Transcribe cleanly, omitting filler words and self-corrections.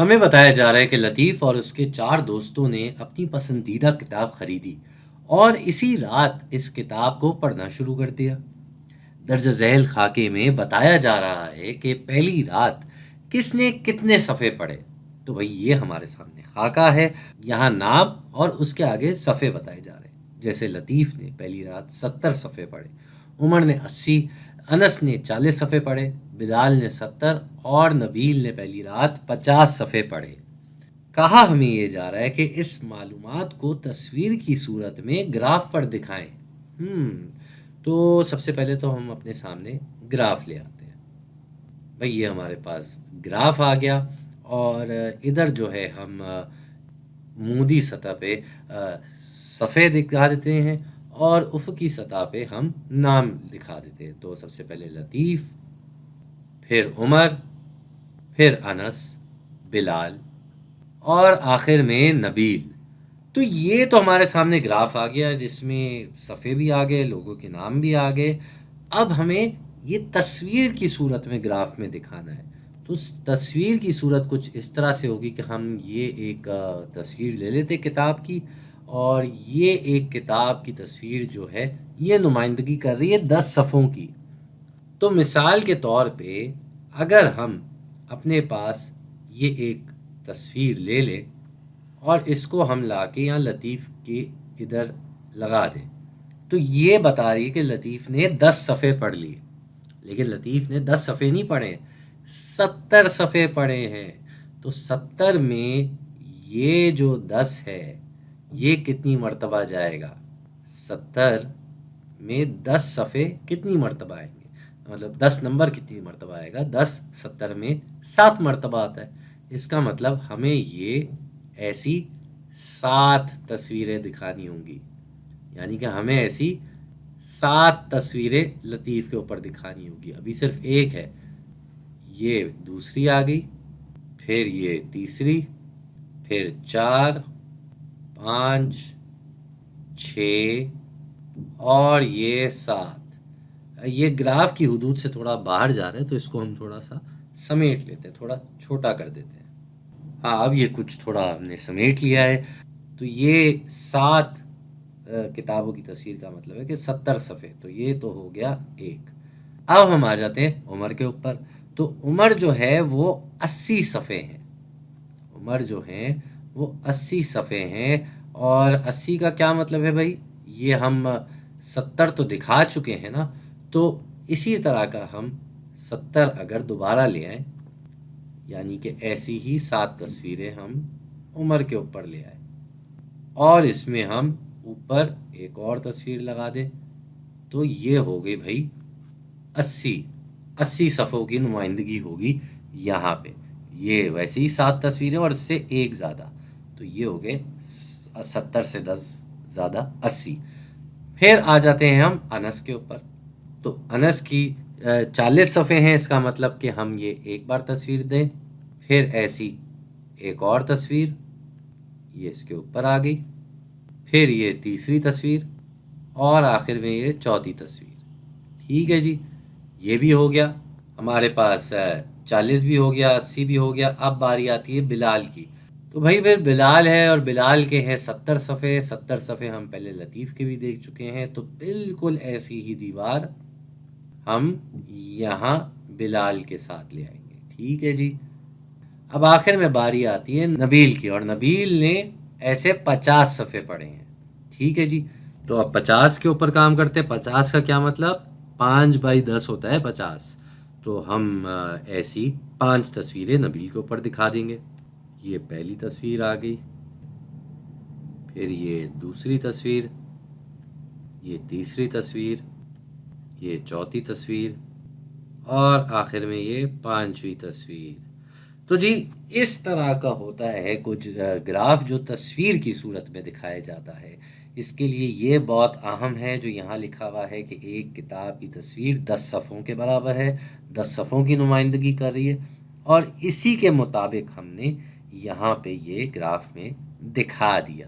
ہمیں بتایا جا رہا ہے کہ لطیف اور اس کے 4 دوستوں نے اپنی پسندیدہ کتاب خریدی اور اسی رات اس کتاب کو پڑھنا شروع کر دیا۔ درج ذیل خاکے میں بتایا جا رہا ہے کہ پہلی رات کس نے کتنے صفحے پڑھے۔ تو بھئی یہ ہمارے سامنے خاکہ ہے، یہاں نام اور اس کے آگے صفحے بتائے جا رہے ہیں۔ جیسے لطیف نے پہلی رات 70 صفحے پڑھے، عمر نے 80، انس نے 40 صفحے پڑھے، بلال نے 70 اور نبیل نے پہلی رات 50 صفحے پڑھے۔ کہا ہمیں یہ جا رہا ہے کہ اس معلومات کو تصویر کی صورت میں گراف پر دکھائیں۔ تو سب سے پہلے تو ہم اپنے سامنے گراف لے آتے ہیں۔ بھئی یہ ہمارے پاس گراف آ گیا اور ادھر جو ہے ہم عمودی سطح پہ صفحے دکھا دیتے ہیں اور افقی سطح پہ ہم نام دکھا دیتے ہیں۔ تو سب سے پہلے لطیف، پھر عمر، پھر انس، بلال اور آخر میں نبیل۔ تو یہ تو ہمارے سامنے گراف آ گیا جس میں صفحے بھی آ گئے، لوگوں کے نام بھی آ گئے۔ اب ہمیں یہ تصویر کی صورت میں گراف میں دکھانا ہے۔ تو تصویر کی صورت کچھ اس طرح سے ہوگی کہ ہم یہ ایک تصویر لے لیتے کتاب کی، اور یہ ایک کتاب کی تصویر جو ہے یہ نمائندگی کر رہی ہے 10 صفحوں کی۔ تو مثال کے طور پہ اگر ہم اپنے پاس یہ ایک تصویر لے لیں اور اس کو ہم لا کے یہاں لطیف کے ادھر لگا دیں، تو یہ بتا رہی ہے کہ لطیف نے 10 صفحے پڑھ لیے، لیکن لطیف نے 10 صفحے نہیں پڑھے، 70 صفحے پڑھے ہیں۔ تو 70 میں یہ جو 10 ہے یہ کتنی مرتبہ جائے گا؟ 70 میں 10 صفحے کتنی مرتبہ آئیں گے؟ مطلب 10 نمبر کتنی مرتبہ آئے گا؟ 10 70 میں 7 مرتبہ آتا ہے۔ اس کا مطلب ہمیں یہ ایسی 7 تصویریں دکھانی ہوں گی، یعنی کہ ہمیں ایسی 7 تصویریں لطیف کے اوپر دکھانی ہوگی۔ ابھی صرف ایک ہے، یہ دوسری آ گئی، پھر یہ تیسری، پھر 4، 5، 6 اور یہ 7۔ یہ گراف کی حدود سے تھوڑا باہر جا رہا ہے تو اس کو ہم تھوڑا سا سمیٹ لیتے ہیں، تھوڑا چھوٹا کر دیتے ہیں۔ ہاں اب یہ کچھ تھوڑا ہم نے سمیٹ لیا ہے۔ تو یہ 7 کتابوں کی تصویر کا مطلب ہے کہ 70 صفحے، تو یہ تو ہو گیا ایک۔ اب ہم آ جاتے ہیں عمر کے اوپر۔ تو عمر جو ہے وہ 80 صفحے ہیں، عمر جو ہیں وہ 80 صفحے ہیں۔ اور 80 کا کیا مطلب ہے بھائی؟ یہ ہم 70 تو دکھا چکے ہیں نا، تو اسی طرح کا ہم 70 اگر دوبارہ لے آئیں، یعنی کہ ایسی ہی 7 تصویریں ہم عمر کے اوپر لے آئیں اور اس میں ہم اوپر ایک اور تصویر لگا دیں، تو یہ ہو گئی بھائی 80 صفحوں کی نمائندگی ہوگی یہاں پہ۔ یہ ویسے ہی 7 تصویریں اور اس سے ایک زیادہ، تو یہ ہو گئے 70 سے 10 زیادہ 80۔ پھر آ جاتے ہیں ہم انس کے اوپر۔ تو انس کی 40 صفحے ہیں، اس کا مطلب کہ ہم یہ ایک بار تصویر دیں، پھر ایسی ایک اور تصویر، یہ اس کے اوپر آ گئی، پھر یہ تیسری تصویر اور آخر میں یہ چوتھی تصویر۔ ٹھیک ہے جی، یہ بھی ہو گیا ہمارے پاس، 40 بھی ہو گیا، 80 بھی ہو گیا۔ اب باری آتی ہے بلال کی۔ تو بھائی پھر بلال ہے اور بلال کے ہیں 70 صفحے، 70 صفحے ہم پہلے لطیف کے بھی دیکھ چکے ہیں، تو بالکل ایسی ہی دیوار ہم یہاں بلال کے ساتھ لے آئیں گے۔ ٹھیک ہے جی، اب آخر میں باری آتی ہے نبیل کی، اور نبیل نے ایسے 50 صفحے پڑھے ہیں۔ ٹھیک ہے جی، تو اب 50 کے اوپر کام کرتے ہیں۔ 50 کا کیا مطلب؟ 5/10 ہوتا ہے 50۔ تو ہم ایسی 5 تصویریں نبیل کے اوپر دکھا دیں گے۔ یہ پہلی تصویر آ گئی، پھر یہ دوسری تصویر، یہ تیسری تصویر، یہ چوتھی تصویر اور آخر میں یہ 5ویں تصویر۔ تو جی اس طرح کا ہوتا ہے کچھ گراف جو تصویر کی صورت میں دکھایا جاتا ہے۔ اس کے لیے یہ بہت اہم ہے جو یہاں لکھا ہوا ہے کہ ایک کتاب کی تصویر 10 صفحوں کے برابر ہے، 10 صفحوں کی نمائندگی کر رہی ہے، اور اسی کے مطابق ہم نے یہاں پہ یہ گراف میں دکھا دیا۔